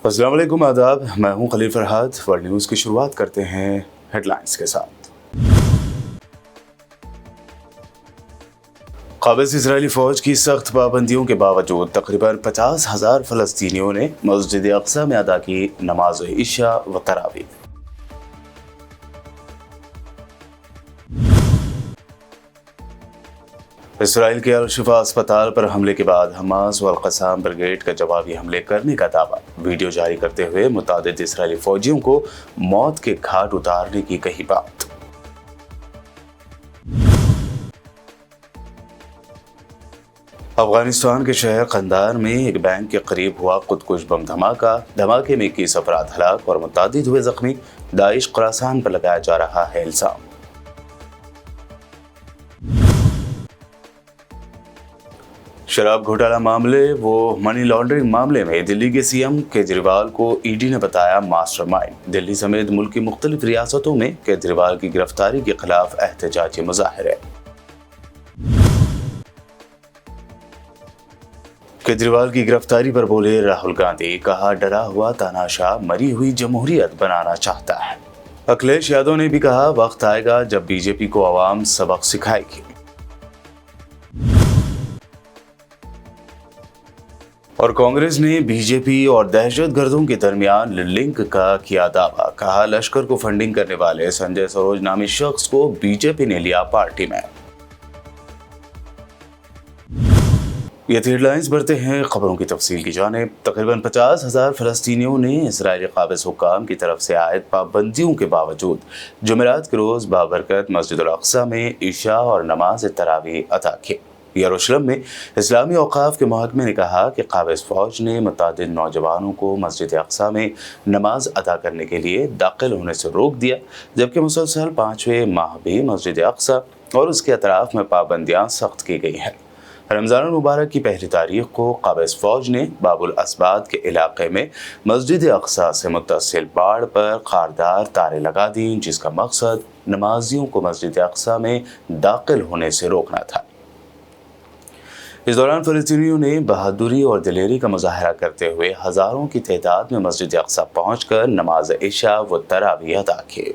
अस्सलाम वालेकुम, आदाब। मैं हूं खलील फरहाद। वर्ल्ड न्यूज़ की शुरुआत करते हैं हेडलाइंस के साथ। काबिज़ इजरायली फ़ौज की सख्त पाबंदियों के बावजूद तकरीबन 50,000 फ़लस्तीनियों ने मस्जिद अक्सा में अदा की नमाज इशा व तरावी। इसराइल के अल-शिफा अस्पताल पर हमले के बाद हमास व अल-क़स्साम ब्रिगेड का जवाबी हमले करने का दावा। वीडियो जारी करते हुए मुतादिद इसराइली फौजियों को मौत के घाट उतारने की कही बात। अफगानिस्तान के शहर कंदार में एक बैंक के करीब हुआ खुदकुश बम धमाका। धमाके में 21 अफराद हलाक और मुतादिद हुए जख्मी। दाइश खुरासान पर लगाया जा रहा है इल्जाम। शराब घोटाला मामले व मनी लॉन्ड्रिंग मामले में दिल्ली के सीएम केजरीवाल को ईडी ने बताया मास्टरमाइंड। दिल्ली समेत मुल्क की मुख्तलिफ रियासतों में केजरीवाल की गिरफ्तारी के खिलाफ एहतजाजी मुजाहिरे। केजरीवाल की गिरफ्तारी पर बोले राहुल गांधी, कहा डरा हुआ तानाशाह मरी हुई जमहूरियत बनाना चाहता है। अखिलेश यादव ने भी कहा वक्त आएगा जब बीजेपी को आवाम सबक सिखाएगी। और कांग्रेस ने बीजेपी और दहशतगर्दों के दरमियान लिंक का किया दावा। कहा लश्कर को फंडिंग करने वाले संजय सरोज नामी शख्स को बीजेपी ने लिया पार्टी में। ये थी हेडलाइंस। बढ़ते हैं खबरों की तफसील की जानिब। तकरीबन 50,000 फ़लस्तीनियों ने इसराइली काबिज़ हुक्काम की तरफ से आयद पाबंदियों के बावजूद जुमेरात के रोज़ बाबरकत मस्जिद अल-अक्सा में इशा और नमाज तरावी अदा की। यरूशलेम में इस्लामी औकाफ के महकमे ने कहा कि काबिज़ फ़ौज ने मुतादिद नौजवानों को मस्जिद अक्सा में नमाज अदा करने के लिए दाखिल होने से रोक दिया, जबकि मुसलसल 5वें माह भी मस्जिद अक्सा और उसके अतराफ़ में पाबंदियाँ सख्त की गई हैं। रमज़ान मुबारक की पहली तारीख को काबिज़ फ़ौज ने बाबुल असबाद के इलाके में मस्जिद अक्सा से मुत्तसिल बाड़ पर खारदार तारें लगा दी, जिसका मकसद नमाजियों को मस्जिद अक्सा में दाखिल होने से रोकना था। इस दौरान फ़लस्तीनियों ने बहादुरी और दिलेरी का मुजाहरा करते हुए हज़ारों की तादाद में मस्जिद अक्सा पहुंचकर नमाज इशा व तरावी अदा की।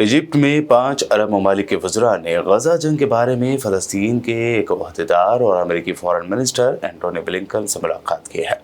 इजिप्ट में 5 अरब ममालिक के वज़रा ने गजा जंग के बारे में फ़लस्तीन के एक वहदेदार और अमेरिकी फ़ॉरेन मिनिस्टर एंटोनी ब्लिंकन से मुलाकात की है।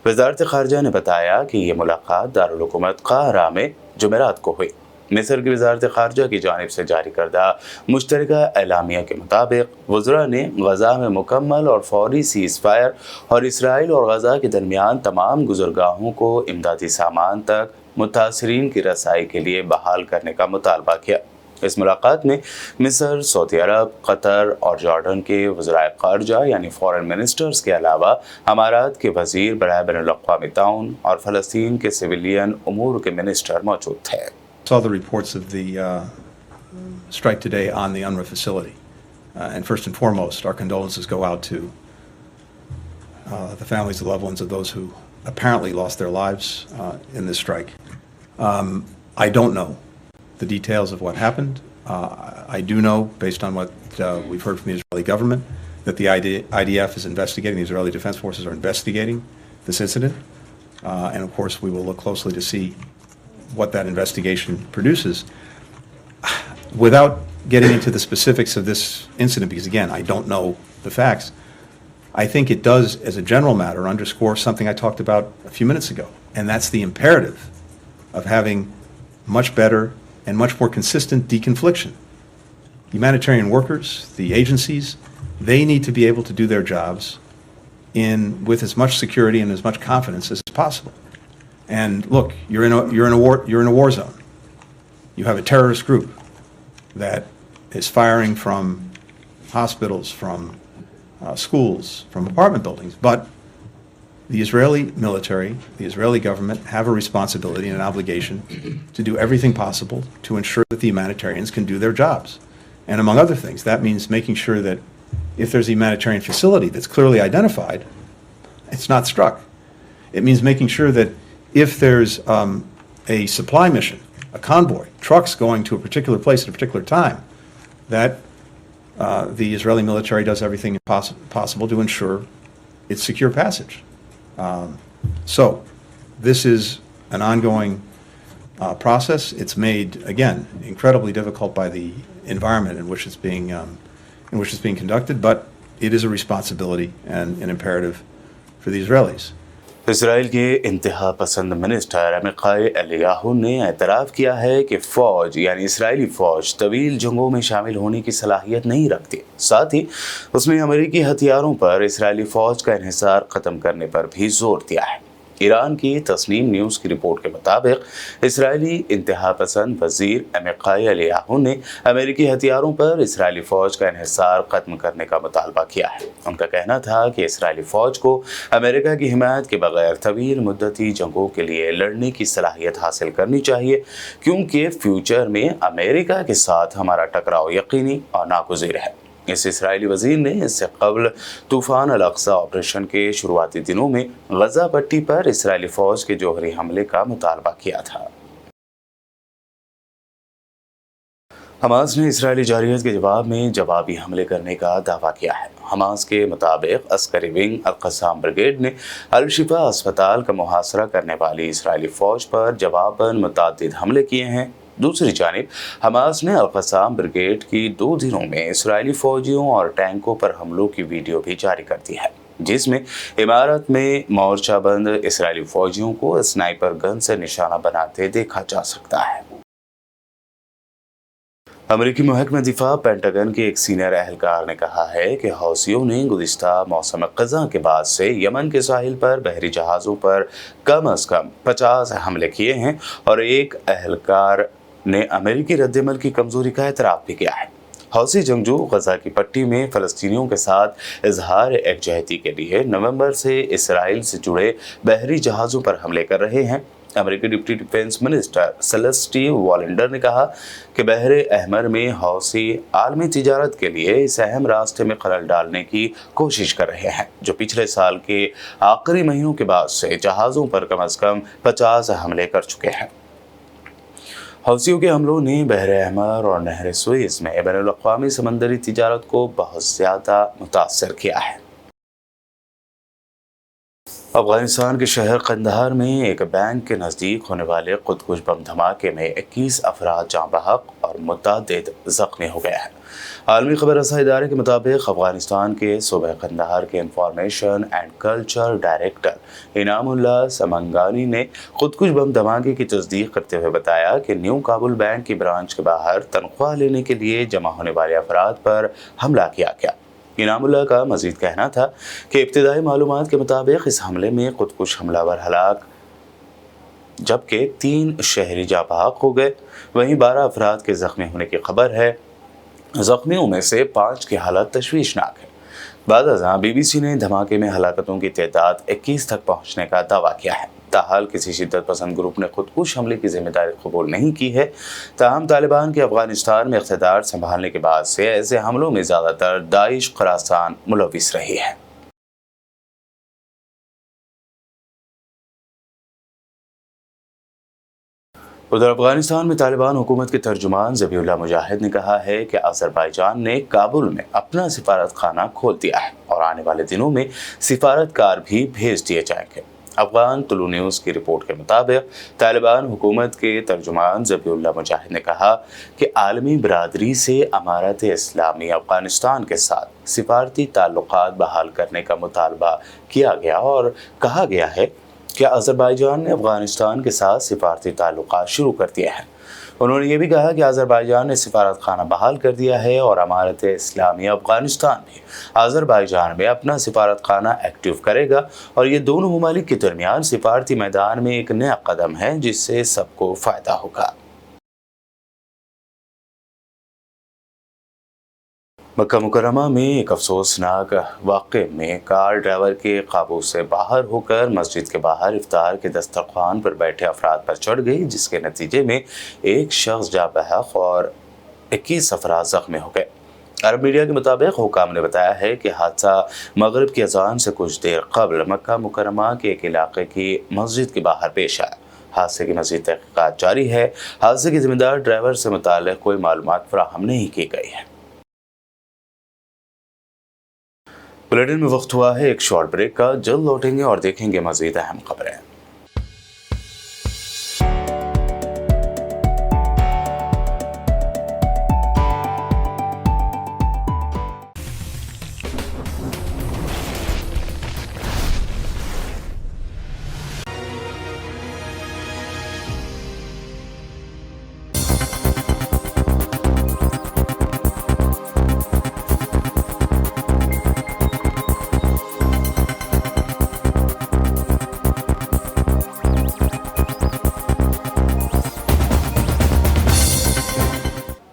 वज़ारत ख़ारजा ने बताया कि ये मुलाकात दारुल हुकूमत काहिरा में जुमेरात को हुई। मिस्र की वज़ारत ख़ारजा की जानिब से जारी करदा मुश्तरका एलामिया के मुताबिक वज़रा ने गजा में मुकम्मल और फौरी सीज़ फायर और इसराइल और गजा के दरमियान तमाम गुज़रगाहों को इमदादी सामान तक मुतासरीन की रसाई के लिए बहाल करने का मुतालबा किया। इस मुलाकात में मिस्र, सऊदी अरब, कतर और जॉर्डन के वज़राए ख़ारजा यानी फ़ॉरेन मिनिस्टर्स के अलावा अमारात के वज़ीर बराए बैनुल-अक़वामी ताउन और फ़लस्तीन के सिविलियन उमूर के मिनिस्टर मौजूद थे। Saw the reports of the strike today on the UNRWA facility, and first and foremost, our condolences go out to the families and loved ones of those who apparently lost their lives in this strike. I don't know the details of what happened. I do know, based on what we've heard from the Israeli government, that the IDF is investigating, the Israeli Defense Forces are investigating this incident. And of course, we will look closely to see what that investigation produces. Without getting into the specifics of this incident, because again, I don't know the facts, I think it does, as a general matter, underscore something I talked about a few minutes ago, And that's the imperative of having much better and much more consistent deconfliction. Humanitarian workers, the agencies, they need to be able to do their jobs with as much security and as much confidence as possible. And look, you're in a war zone. You have a terrorist group that is firing from hospitals, from schools, from apartment buildings. But the Israeli military, the Israeli government have a responsibility and an obligation to do everything possible to ensure that the humanitarians can do their jobs. And among other things, that means making sure that if there's a humanitarian facility that's clearly identified, it's not struck. It means making sure that if there's a supply mission, a convoy, trucks going to a particular place at a particular time, that the Israeli military does everything possible to ensure its secure passage. So this is an ongoing process. It's made, again, incredibly difficult by the environment in which it's being conducted, but it is a responsibility and an imperative for the Israelis. Israel के इंतहा पसंद minister अमिकाई Eliyahu ने एतराफ़ किया है कि फ़ौज यानी Israeli फ़ौज तवील जंगों में शामिल होने की सलाहियत नहीं रखती। साथ ही उसने अमेरिकी हथियारों पर इसराइली फ़ौज का इन्हिसार ख़त्म करने पर भी जोर दिया है। ईरान की तस्नीम न्यूज़ की रिपोर्ट के मुताबिक इसराइली इंतहा पसंद वज़ीर अमिकाई एलियाहू ने अमेरिकी हथियारों पर इसराइली फ़ौज का इन्हिसार ख़त्म करने का मुतालबा किया है। उनका कहना था कि इसराइली फ़ौज को अमेरिका की हिमायत के बगैर तवील मुद्दती जंगों के लिए लड़ने की सलाहियत हासिल करनी चाहिए, क्योंकि फ्यूचर में अमेरिका के साथ हमारा टकराव यकीनी और नागुज़ीर है। इस इसराइली वज़ीर ने इससे कबल तूफ़ान अल-अक़सा ऑपरेशन के शुरुआती दिनों में गज़ा पट्टी पर इसराइली फ़ौज के जौहरी हमले का मुतालबा किया था। हमास ने इसराइली जारहियत के जवाब में जवाबी हमले करने का दावा किया है। हमास के मुताबिक अस्करी विंग अल-क़स्साम ब्रिगेड ने अल-शिफ़ा अस्पताल का मुहासरा करने वाली इसराइली फ़ौज पर जवाबन मुतअद्दिद हमले किए हैं। दूसरी जानिब हमास ने अल-क़स्साम ब्रिगेड की 2 दिनों में इसराइली फ़ौजियों और टैंकों पर हमलों की वीडियो भी जारी कर दी है, जिसमें इमारत में मोर्चाबंद इसराइली फ़ौजियों को स्नाइपर गन से निशाना बनाते देखा जा सकता है। अमेरिकी महकमा दिफा पेंटागन के एक सीनियर एहलकार ने कहा है कि हौसियों ने गुज़िश्ता मौसम क़ज़ा के बाद से यमन के साहिल पर बहरी जहाज़ों पर कम अज़ कम 50 हमले किए हैं और एक एहलकार ने अमेरिकी रद्दमल की कमज़ोरी का एतराफ़ भी किया है। हौसी जंगजू गज़ा की पट्टी में फ़लस्तीनियों के साथ इजहार एकजहती के लिए नवंबर से इसराइल से जुड़े बहरी जहाज़ों पर हमले कर रहे हैं। अमेरिकी डिप्टी डिफेंस मिनिस्टर सेलेस्टी वॉलेंडर ने कहा कि बहरे अहमर में हौसी आलमी तिजारत के लिए इस अहम रास्ते में खलल डालने की कोशिश कर रहे हैं, जो पिछले साल के आखिरी महीनों के बाद से जहाज़ों पर कम अज़ कम 50 हमले कर चुके हैं। हौसियों के हमलों ने बहरे अहमर और नहर सुएज़ में बैनुल-अक़वामी समंदरी तिजारत को बहुत ज़्यादा मुतासर किया है। अफगानिस्तान के शहर कंदहार में एक बैंक के नज़दीक होने वाले खुदकुश बम धमाके में 21 अफराद जाँ बहक और मुतअद्दिद ज़ख्मी हो गए हैं। आलमी खबर रसा इदारे के मुताबिक अफगानिस्तान के सूबे कंदहार के information and culture director Inamullah Samangani ने खुदकुश बम धमाके की तस्दीक करते हुए बताया कि न्यू काबुल बैंक की ब्रांच के बाहर तनख्वाह लेने के लिए जमा होने वाले अफराद पर हमला किया गया। इनामुल्लाह का मज़ीद कहना था कि इब्तिदाई मालूमात के मुताबिक इस हमले में खुदकुश हमलावर हलाक जबकि 3 शहरी जाँ बहक हो गए, वहीं 12 अफराद के ज़ख्मी होने की खबर है। ज़ख्मियों में से 5 की हालत तशवीशनाक है। बाद BBC ने धमाके में हलाकतों की तादाद 21 तक पहुँचने का दावा किया है। ताहाल किसी शिद्दत पसंद ग्रुप ने खुदकुश हमले की जिम्मेदारी कबूल नहीं की है। ताहम तालिबान के अफगानिस्तान में इख्तिदार संभालने के बाद से ऐसे हमलों में ज़्यादातर दाइश खुरासान मुलविस रही है। उधर अफगानिस्तान में तालिबान हुकूमत के तर्जुमान ज़बीउल्लाह मुजाहिद ने कहा है कि अज़रबैजान ने काबुल में अपना सिफारत खाना खोल दिया है और आने वाले दिनों में सिफारतकार भी भेज दिए जाएंगे। अफगान तुलू न्यूज़ की रिपोर्ट के मुताबिक तालिबान हुकूमत के तर्जुमान ज़बीउल्लाह मुजाहिद ने कहा कि आलमी बरादरी से अमारत इस्लामी अफगानिस्तान के साथ सिफारती ताल्लुकात बहाल करने का मुतालबा किया गया और कहा गया है क्या अज़रबैजान ने अफगानिस्तान के साथ सिफारती ताल्लुकात शुरू कर दिए हैं। उन्होंने ये भी कहा कि अज़रबैजान ने सिफारत खाना बहाल कर दिया है और अमारत इस्लामी अफगानिस्तान भी अज़रबैजान में अपना सिफारत खाना एक्टिव करेगा और ये दोनों ममालिक के दरमियान सिफारती मैदान में एक नया कदम है जिससे सबको फ़ायदा होगा। मक्का मुकर्रमा में एक अफसोसनाक वाक़े में कार ड्राइवर के काबू से बाहर होकर मस्जिद के बाहर इफ्तार के दस्तरखान पर बैठे अफराद पर चढ़ गई, जिसके नतीजे में एक शख्स जा बहक और 21 अफराद ज़ख्मी हो गए। अरब मीडिया के मुताबिक हुकाम ने बताया है कि हादसा मगरिब की अजान से कुछ देर कबल मक्का मुकर्रमा के एक इलाके की मस्जिद के बाहर पेश आया। हादसे की मज़ीद तहक़ीक़ात जारी है। हादसे के ज़िम्मेदार ड्राइवर से मुताल्लिक़ कोई मालूमात फराहम नहीं की गई है। बुलेटिन में वक्त हुआ है एक शॉर्ट ब्रेक का। जल्द लौटेंगे और देखेंगे मज़ीद अहम खबरें।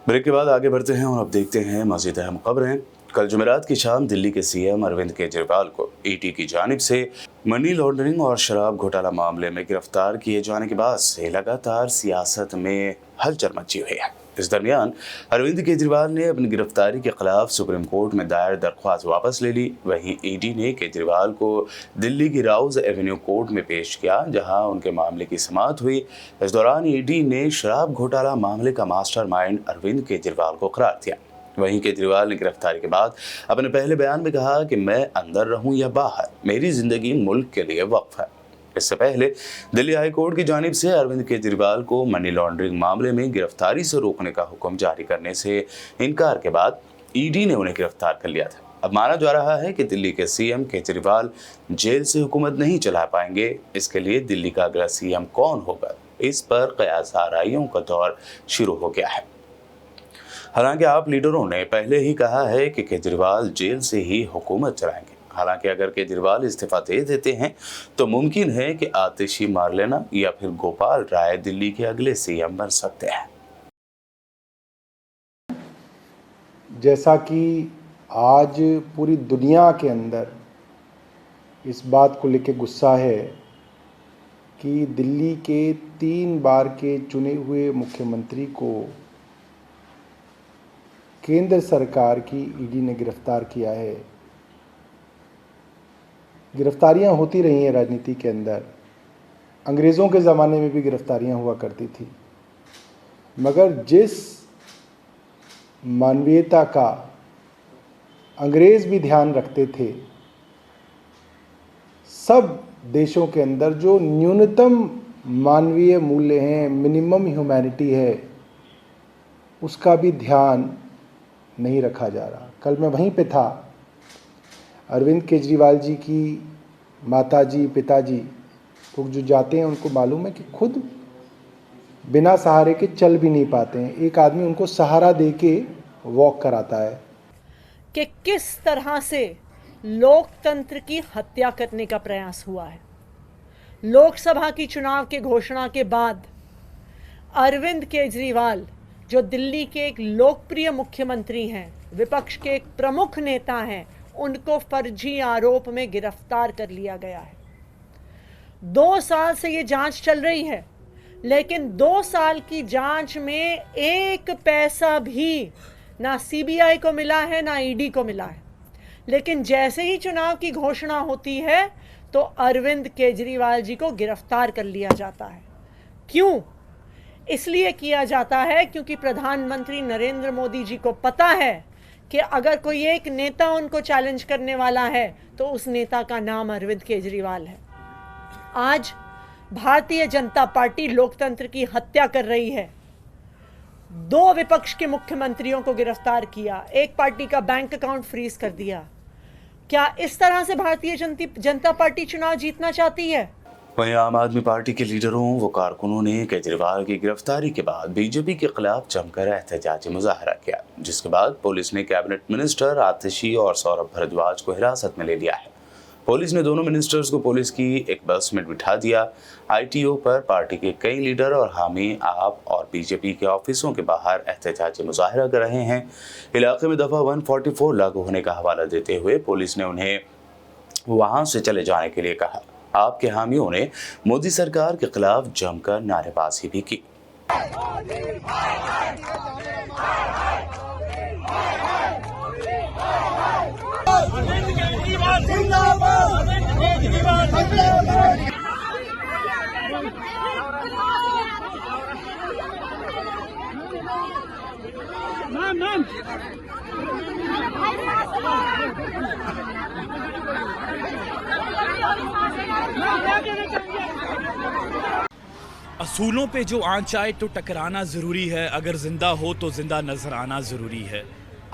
ब्रेक के बाद आगे बढ़ते हैं और अब देखते हैं मज़ीद अहम खबरें। कल जुमेरात की शाम दिल्ली के सीएम अरविंद केजरीवाल को ईडी की जानिब से मनी लॉन्ड्रिंग और शराब घोटाला मामले में गिरफ्तार किए जाने के बाद से लगातार सियासत में हलचल मची हुई है। इस दरमियान अरविंद केजरीवाल ने अपनी गिरफ्तारी के खिलाफ सुप्रीम कोर्ट में दायर दरख्वास्त वापस ले ली। वहीं ईडी ने केजरीवाल को दिल्ली की राउज एवेन्यू कोर्ट में पेश किया, जहां उनके मामले की समाअत हुई। इस दौरान ईडी ने शराब घोटाला मामले का मास्टरमाइंड अरविंद केजरीवाल को करार दिया। वहीं केजरीवाल ने गिरफ्तारी के बाद अपने पहले बयान में कहा कि मैं अंदर रहूं या बाहर, मेरी जिंदगी मुल्क के लिए वक्फ है। इससे पहले दिल्ली हाई कोर्ट की जानिब से अरविंद केजरीवाल को मनी लॉन्ड्रिंग मामले में गिरफ्तारी से रोकने का हुक्म जारी करने से इनकार के बाद ईडी ने उन्हें गिरफ्तार कर लिया था। अब माना जा रहा है कि दिल्ली के सीएम केजरीवाल जेल से हुकूमत नहीं चला पाएंगे। इसके लिए दिल्ली का अगला सीएम कौन होगा, इस पर कयास आराइयों का दौर शुरू हो गया है। हालांकि आप लीडरों ने पहले ही कहा है कि केजरीवाल जेल से ही हुकूमत चलाएंगे। हालांकि अगर केजरीवाल इस्तीफा दे देते हैं तो मुमकिन है कि आतिशी मार लेना या फिर गोपाल राय दिल्ली के अगले सीएम बन सकते हैं। जैसा कि आज पूरी दुनिया के अंदर इस बात को लेकर गुस्सा है कि दिल्ली के 3 बार के चुने हुए मुख्यमंत्री को केंद्र सरकार की ईडी ने गिरफ्तार किया है। गिरफ्तारियां होती रही हैं राजनीति के अंदर, अंग्रेज़ों के ज़माने में भी गिरफ्तारियां हुआ करती थी, मगर जिस मानवीयता का अंग्रेज़ भी ध्यान रखते थे, सब देशों के अंदर जो न्यूनतम मानवीय मूल्य हैं, मिनिमम ह्यूमैनिटी है, उसका भी ध्यान नहीं रखा जा रहा। कल मैं वहीं पे था। अरविंद केजरीवाल जी की माताजी पिताजी लोग जो जाते हैं उनको मालूम है कि खुद बिना सहारे के चल भी नहीं पाते हैं। एक आदमी उनको सहारा दे के वॉक कराता है। कि किस तरह से लोकतंत्र की हत्या करने का प्रयास हुआ है। लोकसभा की चुनाव के घोषणा के बाद अरविंद केजरीवाल जो दिल्ली के एक लोकप्रिय मुख्यमंत्री हैं, विपक्ष के एक प्रमुख नेता हैं, उनको फर्जी आरोप में गिरफ्तार कर लिया गया है। 2 साल से ये जांच चल रही है, लेकिन 2 साल की जांच में 1 पैसा भी ना सीबीआई को मिला है ना ईडी को मिला है। लेकिन जैसे ही चुनाव की घोषणा होती है तो अरविंद केजरीवाल जी को गिरफ्तार कर लिया जाता है। क्यों? इसलिए किया जाता है क्योंकि प्रधानमंत्री नरेंद्र मोदी जी को पता है कि अगर कोई एक नेता उनको चैलेंज करने वाला है तो उस नेता का नाम अरविंद केजरीवाल है। आज भारतीय जनता पार्टी लोकतंत्र की हत्या कर रही है। 2 विपक्ष के मुख्यमंत्रियों को गिरफ्तार किया, एक पार्टी का बैंक अकाउंट फ्रीज कर दिया। क्या इस तरह से भारतीय जनता पार्टी चुनाव जीतना चाहती है? वहीं आम आदमी पार्टी के लीडरों व कारकुनों ने केजरीवाल की गिरफ्तारी के बाद बीजेपी के खिलाफ जमकर एहतजाजी मुजाहरा किया, जिसके बाद पुलिस ने कैबिनेट मिनिस्टर आतिशी और सौरभ भारद्वाज को हिरासत में ले लिया है। पुलिस ने दोनों मिनिस्टर्स को पुलिस की एक बस में बिठा दिया। आईटीओ पर पार्टी के कई लीडर और हामी आप और बीजेपी के ऑफिसों के बाहर एहतजाजी मुजाहरा कर रहे हैं। इलाके में दफा 144 लागू होने का हवाला देते हुए पुलिस ने उन्हें वहां से चले जाने के लिए कहा। आपके हामियों ने मोदी सरकार के खिलाफ जमकर नारेबाजी भी की। असूलों पे जो आंच आए तो टकराना ज़रूरी है, अगर ज़िंदा हो तो ज़िंदा नज़र आना ज़रूरी है।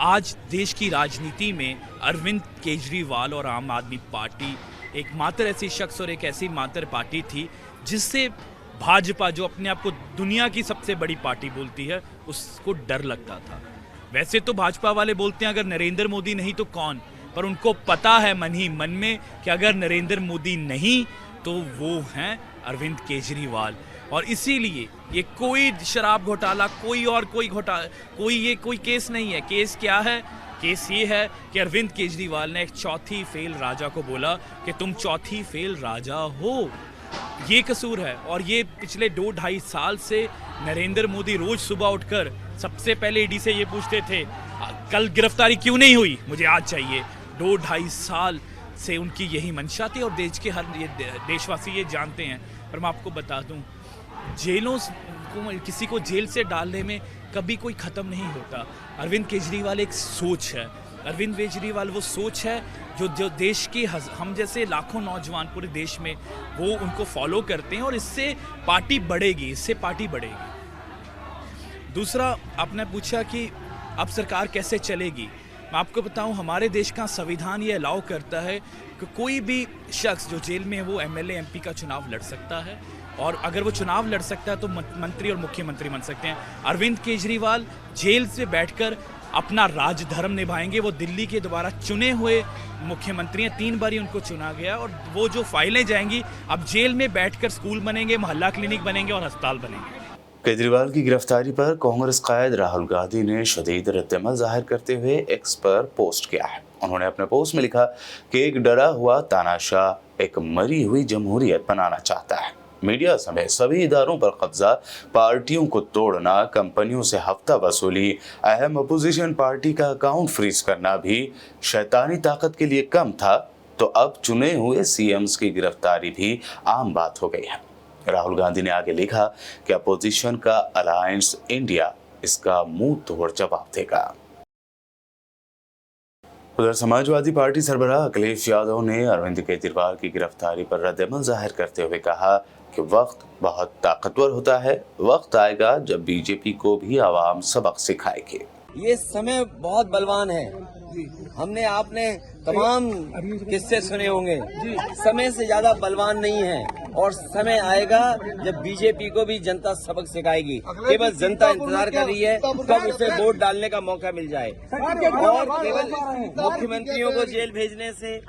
आज देश की राजनीति में अरविंद केजरीवाल और आम आदमी पार्टी एकमात्र ऐसी शख्स और एक ऐसी मात्र पार्टी थी जिससे भाजपा, जो अपने आप को दुनिया की सबसे बड़ी पार्टी बोलती है, उसको डर लगता था। वैसे तो भाजपा वाले बोलते हैं अगर नरेंद्र मोदी नहीं तो कौन, पर उनको पता है मन ही मन में कि अगर नरेंद्र मोदी नहीं तो वो हैं अरविंद केजरीवाल। और इसीलिए ये कोई शराब घोटाला, कोई केस नहीं है। केस क्या है? केस ये है कि अरविंद केजरीवाल ने एक चौथी फेल राजा को बोला कि तुम चौथी फेल राजा हो। ये कसूर है। और ये पिछले 2-2.5 साल से नरेंद्र मोदी रोज सुबह उठकर सबसे पहले ईडी से ये पूछते थे कल गिरफ्तारी क्यों नहीं हुई, मुझे आज चाहिए। 2-2.5 साल से उनकी यही मंशा थी और देश के हर देशवासी ये जानते हैं। पर मैं आपको बता दूं, जेलों को, किसी को जेल से डालने में कभी कोई ख़त्म नहीं होता। अरविंद केजरीवाल एक सोच है। अरविंद केजरीवाल वो सोच है जो देश के हम जैसे लाखों नौजवान पूरे देश में वो उनको फॉलो करते हैं और इससे पार्टी बढ़ेगी, दूसरा, आपने पूछा कि अब सरकार कैसे चलेगी। मैं आपको बताऊं, हमारे देश का संविधान ये अलाउ करता है कि कोई भी शख्स जो जेल में है वो एमएलए एमपी का चुनाव लड़ सकता है, और अगर वो चुनाव लड़ सकता है तो मंत्री और मुख्यमंत्री बन सकते हैं। अरविंद केजरीवाल जेल से बैठकर अपना राजधर्म निभाएंगे। वो दिल्ली के दोबारा चुने हुए मुख्यमंत्री हैं, 3 बार ही उनको चुना गया, और वो जो फाइलें जाएंगी अब जेल में बैठकर स्कूल बनेंगे, मोहल्ला क्लिनिक बनेंगे और अस्पताल बनेंगे। केजरीवाल की गिरफ्तारी पर कांग्रेस कायद राहुल गांधी ने शदीद रद्द-ए-अमल जाहिर करते हुए एक्स पर पोस्ट किया है। उन्होंने अपने पोस्ट में लिखा कि एक डरा हुआ तानाशाह एक मरी हुई जमहूरियत बनाना चाहता है। मीडिया समेत सभी इदारों पर कब्जा, पार्टियों को तोड़ना, कंपनियों से हफ्ता वसूली, अहम अपोजिशन पार्टी का अकाउंट फ्रीज करना भी शैतानी ताकत के लिए कम था, तो अब चुने हुए सीएम्स की गिरफ्तारी भी आम बात हो गई है। राहुल गांधी ने आगे लिखा कि अपोजिशन का अलायंस इंडिया इसका मुंह तोड़ जवाब देगा। उधर समाजवादी पार्टी सरबराह अखिलेश यादव ने अरविंद केजरीवाल की गिरफ्तारी पर रद्द-ए-अमल जाहिर करते हुए कहा कि वक्त बहुत ताकतवर होता है, वक्त आएगा जब बीजेपी को भी आवाम सबक सिखाएगी। ये समय बहुत बलवान है। हमने आपने तमाम किस्से सुने होंगे, समय से ज्यादा बलवान नहीं है, और समय आएगा जब बीजेपी को भी जनता सबक सिखाएगी। केवल जनता इंतजार कर रही है कब उसे वोट डालने का मौका मिल जाए। और केवल मुख्यमंत्रियों को जेल भेजने से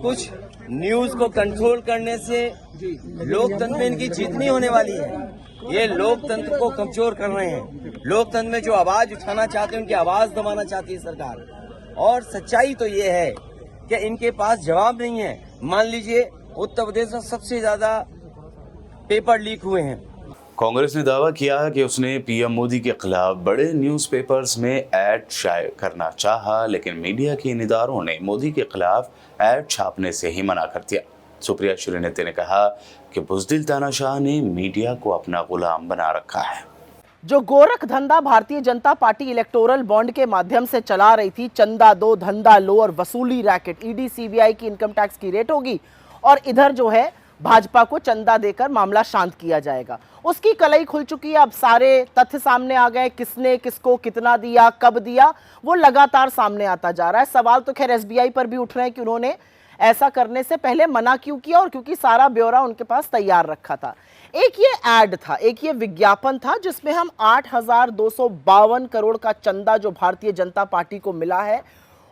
कुछ न्यूज को कंट्रोल करने से लोकतंत्र में इनकी जीत नहीं होने वाली है। ये लोकतंत्र को कमजोर कर रहे हैं। लोकतंत्र में जो आवाज उठाना चाहते हैं उनकी आवाज दबाना चाहती है सरकार। और सच्चाई तो ये है कि इनके पास जवाब नहीं है। मान लीजिए उत्तर प्रदेश में सबसे ज्यादा पेपर लीक हुए हैं। कांग्रेस ने दावा किया कि उसने पीएम मोदी के खिलाफ बड़े न्यूज़पेपर्स में ऐड शाये करना चाहा, लेकिन मीडिया के इन इदारों ने मोदी के खिलाफ ऐड छापने से ही मना कर दिया। सुप्रिया श्रीनेती ने कहा कि बुज़दिल तानाशाह ने मीडिया को अपना गुलाम बना रखा है। जो गोरख धंधा Bharatiya Janata party electoral bond के माध्यम से चला रही थी, चंदा दो धंधा लो और वसूली रैकेट, ईडी सीबीआई की इनकम टैक्स की रेट होगी, और इधर जो है भाजपा को चंदा देकर मामला शांत किया जाएगा। उसकी कलई खुल चुकी है। अब सारे तथ्य सामने आ गए, किसने किसको कितना दिया, कब दिया, वो लगातार सामने आता जा रहा है। सवाल तो खैर एसबीआई पर भी उठ रहे हैं कि उन्होंने ऐसा करने से पहले मना क्यों किया, और क्योंकि सारा ब्यौरा उनके पास तैयार रखा था। एक ये ऐड था, एक ये विज्ञापन था जिसमें हम 8,252 करोड़ का चंदा जो भारतीय जनता पार्टी को मिला है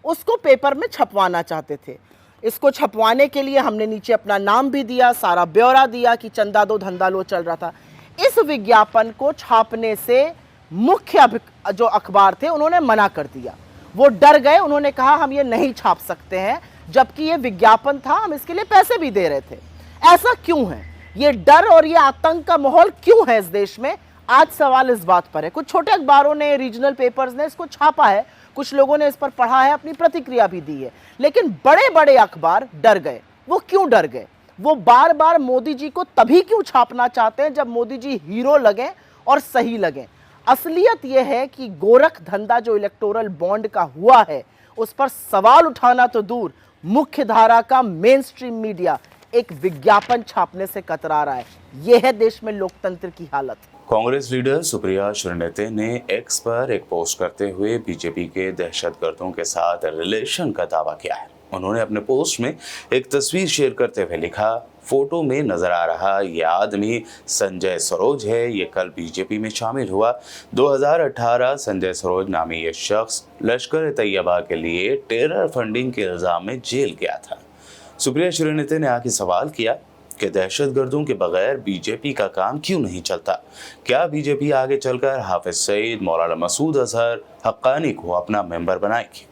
उसको पेपर में छपवाना चाहते थे। इसको छपवाने के लिए हमने नीचे अपना नाम भी दिया, सारा ब्यौरा दिया कि चंदा दो धंधा लो चल रहा था। इस विज्ञापन को छापने से मुख्य जो अखबार थे उन्होंने मना कर दिया, वो डर गए, उन्होंने कहा हम ये नहीं छाप सकते हैं, जबकि ये विज्ञापन था, हम इसके लिए पैसे भी दे रहे थे। ऐसा क्यों है? ये डर और ये आतंक का माहौल क्यों है इस देश में? आज सवाल इस बात पर है। कुछ छोटे अखबारों ने, रीजनल पेपर्स ने इसको छापा है, कुछ लोगों ने इस पर पढ़ा है, अपनी प्रतिक्रिया भी दी है, लेकिन बड़े बड़े अखबार डर गए। वो क्यों डर गए? वो बार बार मोदी जी को तभी क्यों छापना चाहते हैं जब मोदी जी हीरो लगे और सही लगे? असलियत यह है कि गोरख धंधा जो इलेक्टोरल बॉन्ड का हुआ है उस पर सवाल उठाना तो दूर, मुख्य धारा का मेन स्ट्रीम मीडिया एक विज्ञापन छापने से कतरा रहा है। यह है देश में लोकतंत्र की हालत। कांग्रेस लीडर सुप्रिया श्रीनेते ने एक्स पर एक पोस्ट करते हुए बीजेपी के दहशतगर्दों के साथ रिलेशन का दावा किया है। उन्होंने अपने पोस्ट में एक तस्वीर शेयर करते हुए लिखा, फोटो में नजर आ रहा ये आदमी संजय सरोज है। ये कल बीजेपी में शामिल हुआ। 2018 संजय सरोज नामी ये शख्स लश्कर तैयबा के लिए टेरर फंडिंग के इल्जाम में जेल गया था। सुप्रिया श्रीनेते ने आके सवाल किया कि दहशतगर्दों के बगैर बीजेपी का काम क्यों नहीं चलता? क्या बीजेपी आगे चलकर हाफिज सईद, मौलाना मसूद अजहर, हक्कानी को अपना मेंबर बनाएगी?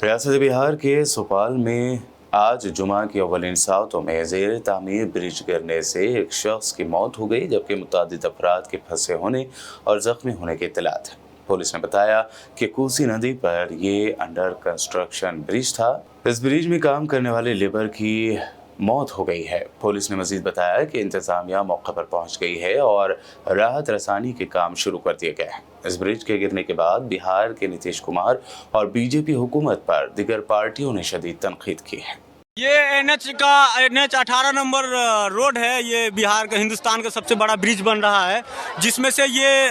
रियासत बिहार के सुपाल में आज जुमा की अव्वलिन सातों में ज़ेर तामीर ब्रिज गिरने से एक शख्स की मौत हो गई, जबकि मुतादिद अफराद के फंसे होने और जख्मी होने की इत्तलात है। पुलिस ने बताया कि कोसी नदी पर ये अंडर कंस्ट्रक्शन ब्रिज था। इस ब्रिज में काम करने वाले लेबर की मौत हो गई है। पुलिस ने मजीद बताया कि इंतजामिया मौके पर पहुंच गई है और राहत रसानी के काम शुरू कर दिए गए हैं। इस ब्रिज के गिरने के बाद बिहार के नीतीश कुमार और बीजेपी हुकूमत पर दीगर पार्टियों ने शदीद तनकीद की है। ये एनएच 18 नंबर रोड है। ये बिहार का, हिंदुस्तान का सबसे बड़ा ब्रिज बन रहा है, जिसमें से ये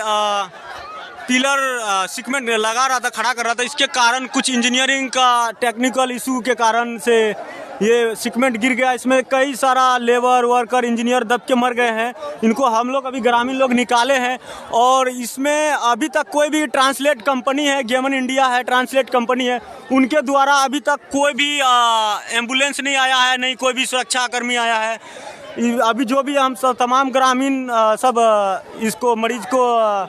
पिलर सीमेंट लगा रहा था, खड़ा कर रहा था। इसके कारण कुछ इंजीनियरिंग का टेक्निकल इशू के कारण से ये सीमेंट गिर गया। इसमें कई सारा लेबर वर्कर इंजीनियर दब के मर गए हैं। इनको हम लोग अभी ग्रामीण लोग निकाले हैं और इसमें अभी तक कोई भी ट्रांसलेट कंपनी है, गेमन इंडिया है, ट्रांसलेट कंपनी है, उनके द्वारा अभी तक कोई भी एम्बुलेंस नहीं आया है, नहीं कोई भी सुरक्षा कर्मी आया है। अभी जो भी हम सब तमाम ग्रामीण सब इसको मरीज को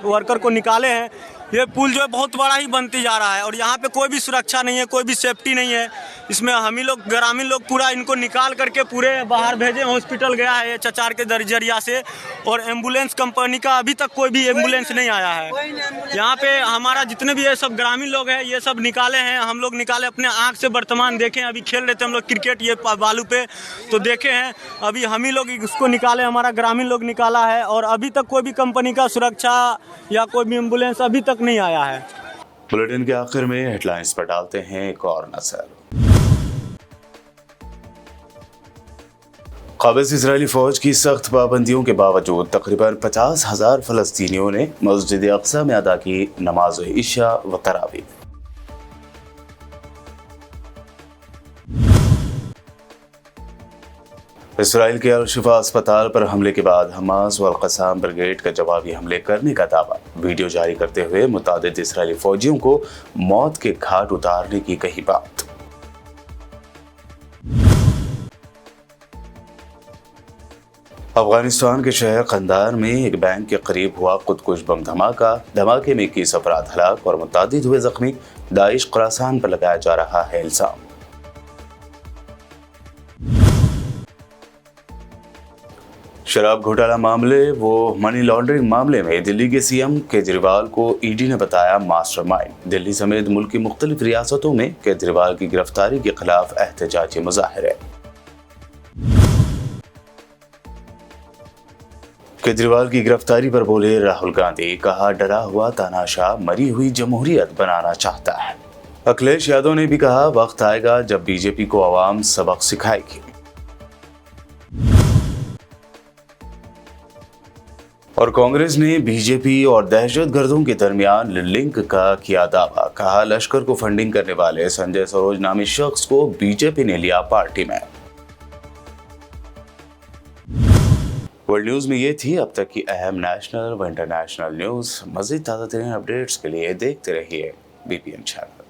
वर्कर को निकाले हैं। ये पुल जो है बहुत बड़ा ही बनती जा रहा है और यहाँ पे कोई भी सुरक्षा नहीं है, कोई भी सेफ्टी नहीं है। इसमें हम ही लोग ग्रामीण लोग पूरा इनको निकाल करके पूरे बाहर भेजे, हॉस्पिटल गया है चचार के जरिया से, और एम्बुलेंस कंपनी का अभी तक कोई भी एम्बुलेंस नहीं आया है। यहाँ पे हमारा जितने भी ये सब ग्रामीण लोग हैं ये सब निकाले हैं, हम लोग निकाले अपने आँख से। वर्तमान देखे अभी खेल रहे थे हम लोग क्रिकेट ये बालू पे, तो देखे हैं अभी हम ही लोग इसको निकाले, हमारा ग्रामीण लोग निकाला है और अभी तक कोई भी कंपनी का सुरक्षा या कोई भी एम्बुलेंस अभी तक नहीं आया है। बुलेटिन के आखिर में हेडलाइंस पर डालते हैं एक और नजर। काबिज इजरायली फौज की सख्त पाबंदियों के बावजूद तकरीबन 50,000 फलस्तीनियों ने मस्जिद अक्सा में अदा की नमाज इशा व तरावी। इसराइल के अल-शिफा अस्पताल पर हमले के बाद हमास व अल-क़स्साम ब्रिगेड का जवाबी हमले करने का दावा। वीडियो जारी करते हुए मुतादिद इसराइली फौजियों को मौत के घाट उतारने की कही बात। अफगानिस्तान के शहर कंदार में एक बैंक के करीब हुआ खुदकुश बम धमाका। धमाके में 21 अफराद हलाक और मुतादिद हुए जख्मी। दाइश खुरासान पर लगाया जा रहा है इल्जाम। शराब घोटाला मामले व मनी लॉन्ड्रिंग मामले में दिल्ली के सीएम केजरीवाल को ईडी ने बताया मास्टरमाइंड। दिल्ली समेत मुल्क की मुख्तलिफ रियासतों में केजरीवाल की गिरफ्तारी के खिलाफ एहतजाजी मुजाहिरे। केजरीवाल की गिरफ्तारी पर बोले राहुल गांधी, कहा डरा हुआ तानाशाह मरी हुई जमहूरियत बनाना चाहता है। अखिलेश यादव ने भी कहा वक्त आएगा जब बीजेपी को आवाम सबक सिखाएगी। और कांग्रेस ने बीजेपी और दहशतगर्दों के दरमियान लिंक का किया दावा। कहा, लश्कर को फंडिंग करने वाले संजय सरोज नामी शख्स को बीजेपी ने लिया पार्टी में। वर्ल्ड न्यूज में ये थी अब तक की अहम नेशनल व इंटरनेशनल न्यूज। मजीद ताज़ा तरीन अपडेट्स के लिए देखते रहिए BPN चैनल।